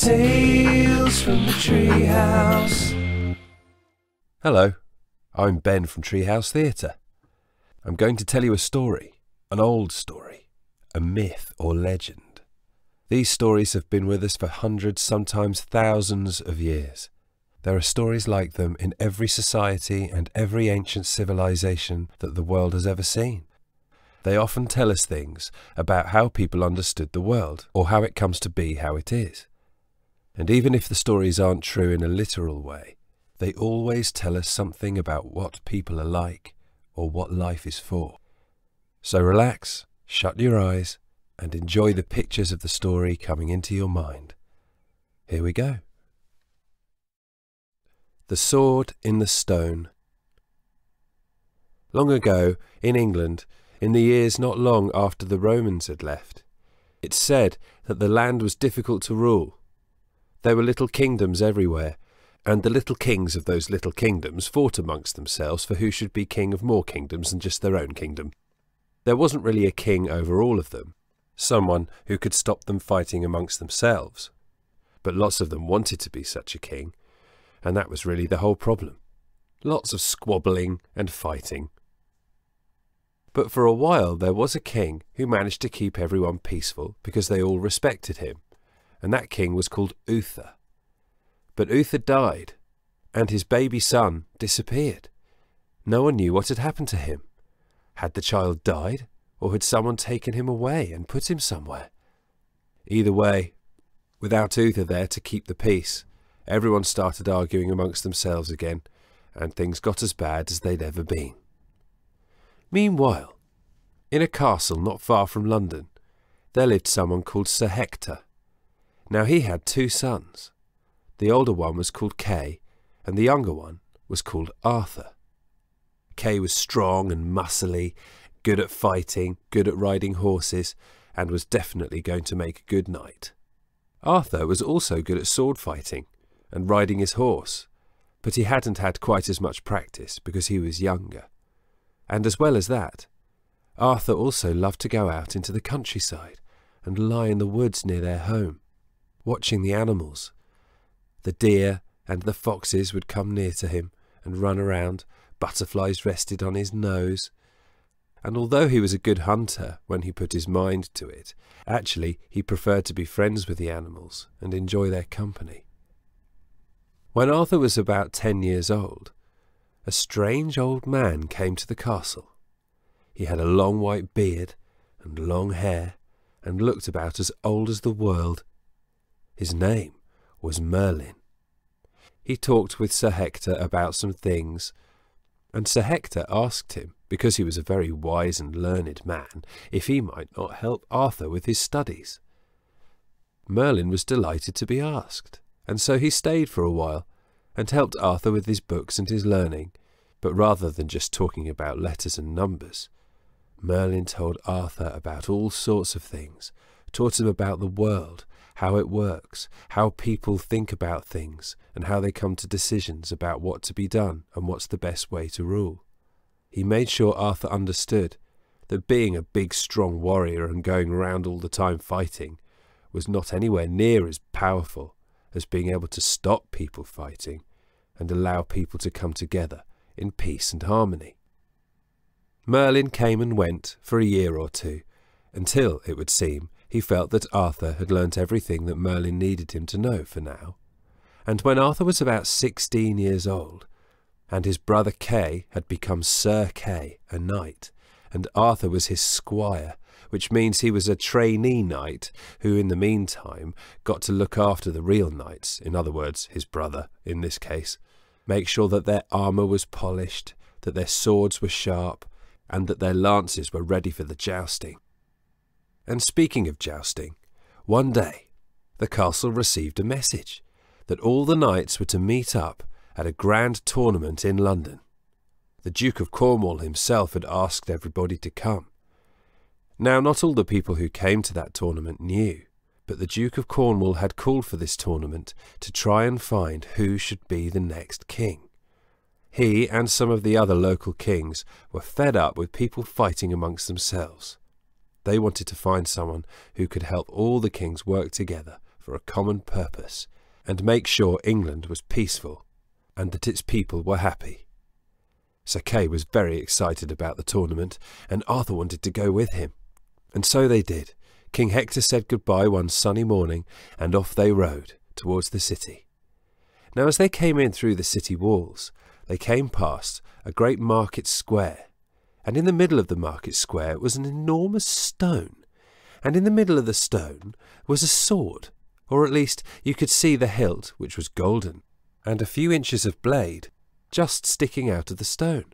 Tales from the Treehouse. Hello, I'm Ben from Treehouse Theatre. I'm going to tell you a story, an old story, a myth or legend. These stories have been with us for hundreds, sometimes thousands of years. There are stories like them in every society and every ancient civilization that the world has ever seen. They often tell us things about how people understood the world, or how it comes to be how it is. And even if the stories aren't true in a literal way, they always tell us something about what people are like, or what life is for. So relax, shut your eyes, and enjoy the pictures of the story coming into your mind. Here we go. The Sword in the Stone. Long ago, in England, in the years not long after the Romans had left, it's said that the land was difficult to rule. There were little kingdoms everywhere, and the little kings of those little kingdoms fought amongst themselves for who should be king of more kingdoms than just their own kingdom. There wasn't really a king over all of them, someone who could stop them fighting amongst themselves. But lots of them wanted to be such a king, and that was really the whole problem. Lots of squabbling and fighting. But for a while there was a king who managed to keep everyone peaceful because they all respected him, and that king was called Uther. But Uther died, and his baby son disappeared. No one knew what had happened to him. Had the child died, or had someone taken him away and put him somewhere? Either way, without Uther there to keep the peace, everyone started arguing amongst themselves again, and things got as bad as they'd ever been. Meanwhile, in a castle not far from London, there lived someone called Sir Hector. Now he had two sons. The older one was called Kay, and the younger one was called Arthur. Kay was strong and muscly, good at fighting, good at riding horses, and was definitely going to make a good knight. Arthur was also good at sword fighting and riding his horse, but he hadn't had quite as much practice because he was younger. And as well as that, Arthur also loved to go out into the countryside and lie in the woods near their home, watching the animals. The deer and the foxes would come near to him and run around, butterflies rested on his nose. And although he was a good hunter when he put his mind to it, actually he preferred to be friends with the animals and enjoy their company. When Arthur was about 10 years old, a strange old man came to the castle. He had a long white beard and long hair, and looked about as old as the world. His name was Merlin. He talked with Sir Hector about some things, and Sir Hector asked him, because he was a very wise and learned man, if he might not help Arthur with his studies. Merlin was delighted to be asked, and so he stayed for a while, and helped Arthur with his books and his learning, but rather than just talking about letters and numbers, Merlin told Arthur about all sorts of things, taught him about the world, how it works, how people think about things, and how they come to decisions about what to be done and what's the best way to rule. He made sure Arthur understood that being a big strong warrior and going around all the time fighting was not anywhere near as powerful as being able to stop people fighting and allow people to come together in peace and harmony. Merlin came and went for a year or two, until, it would seem, he felt that Arthur had learnt everything that Merlin needed him to know for now. And when Arthur was about 16 years old, and his brother Kay had become Sir Kay, a knight, and Arthur was his squire, which means he was a trainee knight who in the meantime got to look after the real knights, in other words, his brother in this case, make sure that their armour was polished, that their swords were sharp, and that their lances were ready for the jousting. And speaking of jousting, one day the castle received a message that all the knights were to meet up at a grand tournament in London. The Duke of Cornwall himself had asked everybody to come. Now, not all the people who came to that tournament knew, but the Duke of Cornwall had called for this tournament to try and find who should be the next king. He and some of the other local kings were fed up with people fighting amongst themselves. They wanted to find someone who could help all the kings work together for a common purpose, and make sure England was peaceful and that its people were happy. Sir Kay was very excited about the tournament, and Arthur wanted to go with him. And so they did. King Hector said goodbye one sunny morning, and off they rode towards the city. Now as they came in through the city walls, they came past a great market square, and in the middle of the market square was an enormous stone, and in the middle of the stone was a sword, or at least you could see the hilt, which was golden, and a few inches of blade just sticking out of the stone.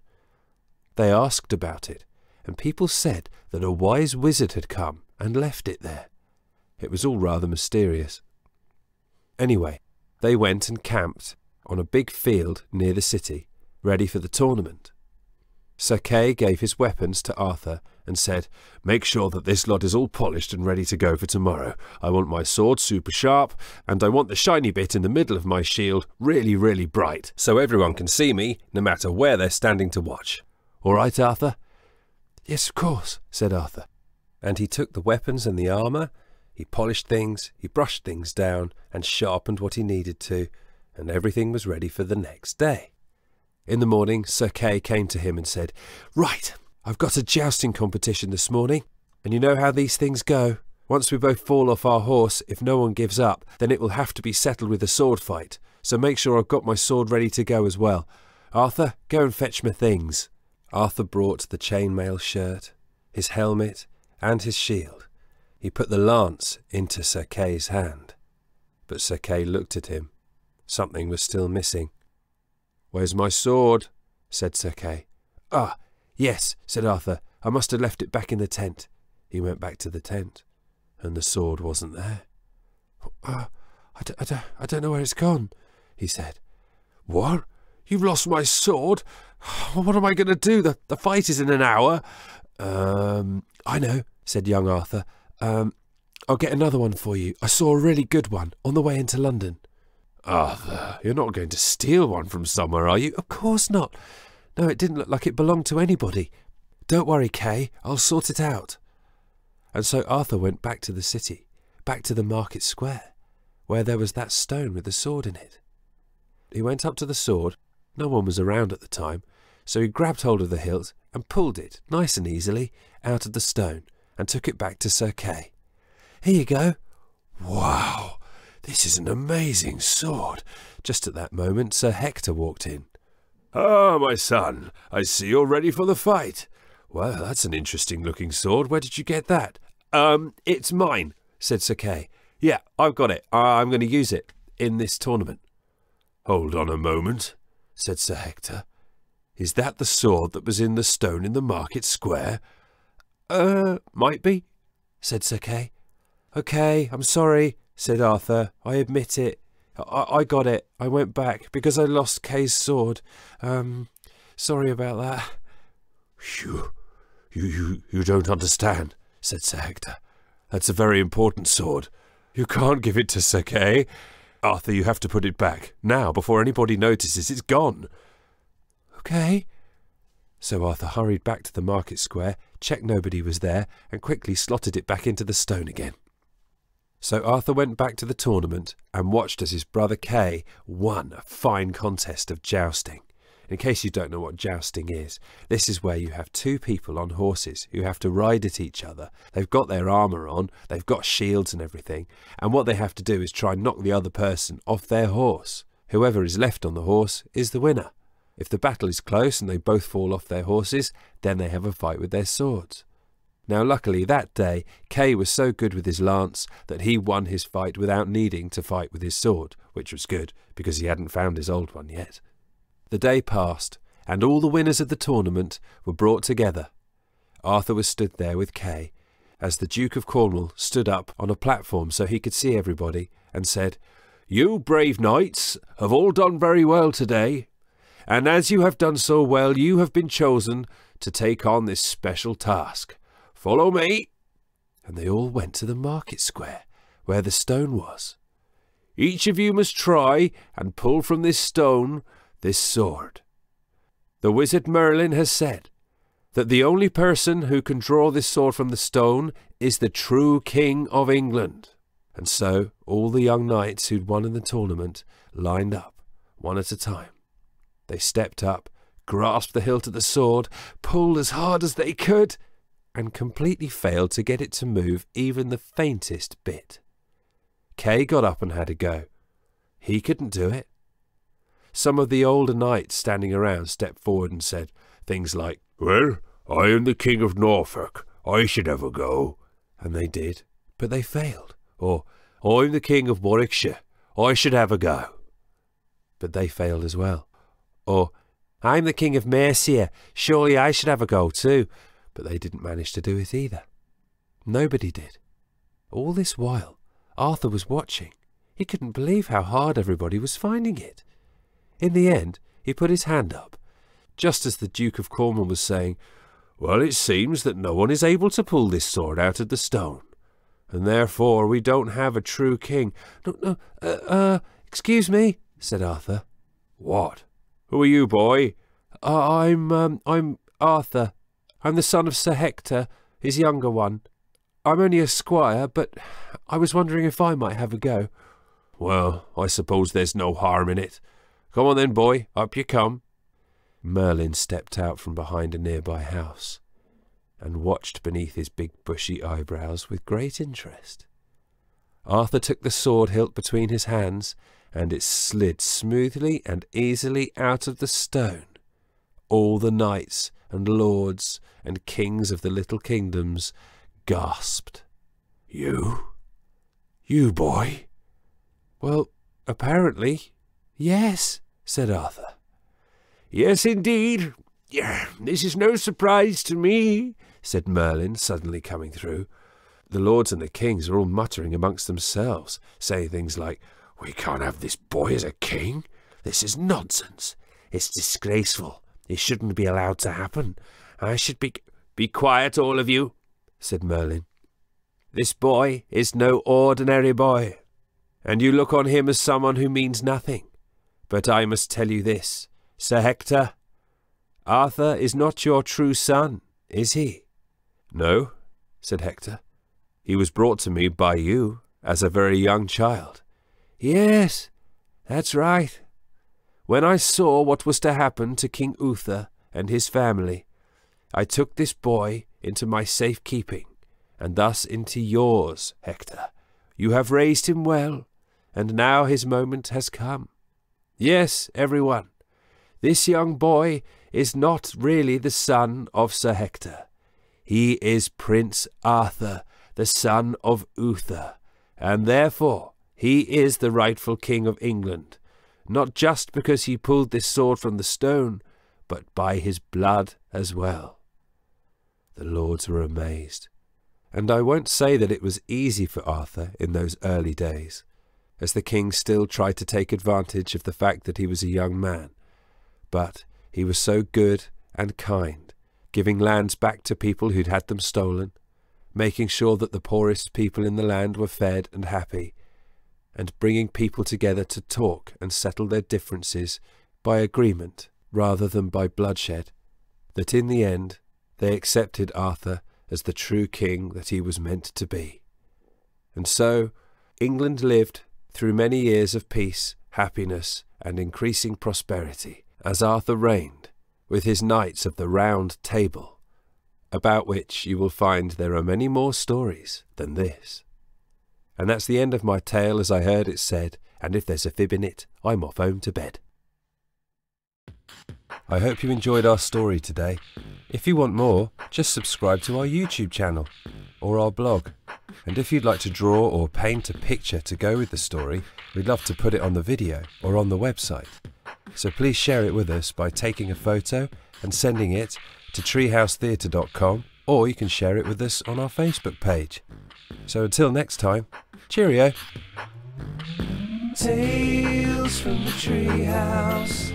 They asked about it, and people said that a wise wizard had come and left it there. It was all rather mysterious. Anyway, they went and camped on a big field near the city, ready for the tournament. Sir Kay gave his weapons to Arthur and said, "Make sure that this lot is all polished and ready to go for tomorrow. I want my sword super sharp, and I want the shiny bit in the middle of my shield really, really bright, so everyone can see me, no matter where they're standing to watch. All right, Arthur?" "Yes, of course," said Arthur. And he took the weapons and the armour, he polished things, he brushed things down, and sharpened what he needed to, and everything was ready for the next day. In the morning, Sir Kay came to him and said, "Right, I've got a jousting competition this morning, and you know how these things go. Once we both fall off our horse, if no one gives up, then it will have to be settled with a sword fight, so make sure I've got my sword ready to go as well. Arthur, go and fetch my things." Arthur brought the chainmail shirt, his helmet, and his shield. He put the lance into Sir Kay's hand. But Sir Kay looked at him. Something was still missing. "Where's my sword?" said Sir Kay. "Ah, yes," said Arthur. "I must have left it back in the tent." He went back to the tent, and the sword wasn't there. I don't know where it's gone," he said. "What? You've lost my sword? What am I going to do? The fight is in an hour." I know," said young Arthur. I'll get another one for you. I saw a really good one on the way into London." "Arthur, you're not going to steal one from somewhere, are you?" "Of course not. No, it didn't look like it belonged to anybody. Don't worry, Kay, I'll sort it out." And so Arthur went back to the city, back to the market square, where there was that stone with the sword in it. He went up to the sword. No one was around at the time, so he grabbed hold of the hilt and pulled it, nice and easily, out of the stone, and took it back to Sir Kay. "Here you go." "Wow, this is an amazing sword." Just at that moment, Sir Hector walked in. "Ah, my son, I see you're ready for the fight. Well, that's an interesting-looking sword. Where did you get that?" It's mine," said Sir Kay. "Yeah, I've got it. I'm going to use it in this tournament." "Hold on a moment," said Sir Hector. "Is that the sword that was in the stone in the market square?" Might be," said Sir Kay. "Okay, I'm sorry," said Arthur. "I admit it. I got it. I went back because I lost Kay's sword. Sorry about that." You don't understand," said Sir Hector. "That's a very important sword. You can't give it to Sir Kay. Arthur, you have to put it back, now, before anybody notices it's gone." "Okay." So Arthur hurried back to the market square, checked nobody was there, and quickly slotted it back into the stone again. So Arthur went back to the tournament and watched as his brother Kay won a fine contest of jousting. In case you don't know what jousting is, this is where you have two people on horses who have to ride at each other. They've got their armour on, they've got shields and everything, and what they have to do is try and knock the other person off their horse. Whoever is left on the horse is the winner. If the battle is close and they both fall off their horses, then they have a fight with their swords. Now luckily that day, Kay was so good with his lance that he won his fight without needing to fight with his sword, which was good, because he hadn't found his old one yet. The day passed, and all the winners of the tournament were brought together. Arthur was stood there with Kay, as the Duke of Cornwall stood up on a platform so he could see everybody, and said, "You brave knights have all done very well today, and as you have done so well, you have been chosen to take on this special task. Follow me." And they all went to the market square, where the stone was. "Each of you must try and pull from this stone this sword. The wizard Merlin has said that the only person who can draw this sword from the stone is the true King of England. And so all the young knights who'd won in the tournament lined up, one at a time. They stepped up, grasped the hilt of the sword, pulled as hard as they could, and completely failed to get it to move even the faintest bit. Kay got up and had a go. He couldn't do it. Some of the older knights standing around stepped forward and said things like, "Well, I am the King of Norfolk. I should have a go." And they did, but they failed. Or, "I'm the King of Warwickshire. I should have a go." But they failed as well. Or, "I'm the King of Mercia. Surely I should have a go too." But they didn't manage to do it either. Nobody did. All this while, Arthur was watching. He couldn't believe how hard everybody was finding it. In the end, he put his hand up, just as the Duke of Cornwall was saying, "Well, it seems that no one is able to pull this sword out of the stone, and therefore we don't have a true king." Excuse me," said Arthur. "What? Who are you, boy?" I'm Arthur. I'm the son of Sir Hector, his younger one. I'm only a squire, but I was wondering if I might have a go." "Well, I suppose there's no harm in it. Come on then, boy, up you come." Merlin stepped out from behind a nearby house and watched beneath his big bushy eyebrows with great interest. Arthur took the sword hilt between his hands, and it slid smoothly and easily out of the stone. All the knights and lords and kings of the little kingdoms gasped. You, boy?" "Well, apparently, yes," said Arthur. "Yes, indeed. This is no surprise to me," said Merlin, suddenly coming through. The lords and the kings are all muttering amongst themselves, saying things like, "We can't have this boy as a king. This is nonsense. It's disgraceful. It shouldn't be allowed to happen. I should be—" "Be quiet, all of you," said Merlin. "This boy is no ordinary boy, and you look on him as someone who means nothing. But I must tell you this, Sir Hector. Arthur is not your true son, is he?" "No," said Hector. "He was brought to me by you as a very young child." "Yes, that's right. When I saw what was to happen to King Uther and his family, I took this boy into my safe keeping, and thus into yours, Hector. You have raised him well, and now his moment has come. Yes, everyone, this young boy is not really the son of Sir Hector. He is Prince Arthur, the son of Uther, and therefore he is the rightful king of England, not just because he pulled this sword from the stone, but by his blood as well." The lords were amazed, and I won't say that it was easy for Arthur in those early days, as the king still tried to take advantage of the fact that he was a young man. But he was so good and kind, giving lands back to people who'd had them stolen, making sure that the poorest people in the land were fed and happy, and bringing people together to talk and settle their differences by agreement rather than by bloodshed, that in the end they accepted Arthur as the true king that he was meant to be. And so England lived through many years of peace, happiness, and increasing prosperity, as Arthur reigned, with his knights of the Round Table, about which you will find there are many more stories than this. And that's the end of my tale as I heard it said, and if there's a fib in it, I'm off home to bed. I hope you enjoyed our story today. If you want more, just subscribe to our YouTube channel or our blog. And if you'd like to draw or paint a picture to go with the story, we'd love to put it on the video or on the website. So please share it with us by taking a photo and sending it to treehousetheatre.com, or you can share it with us on our Facebook page. So until next time, cheerio! Tales from the Treehouse.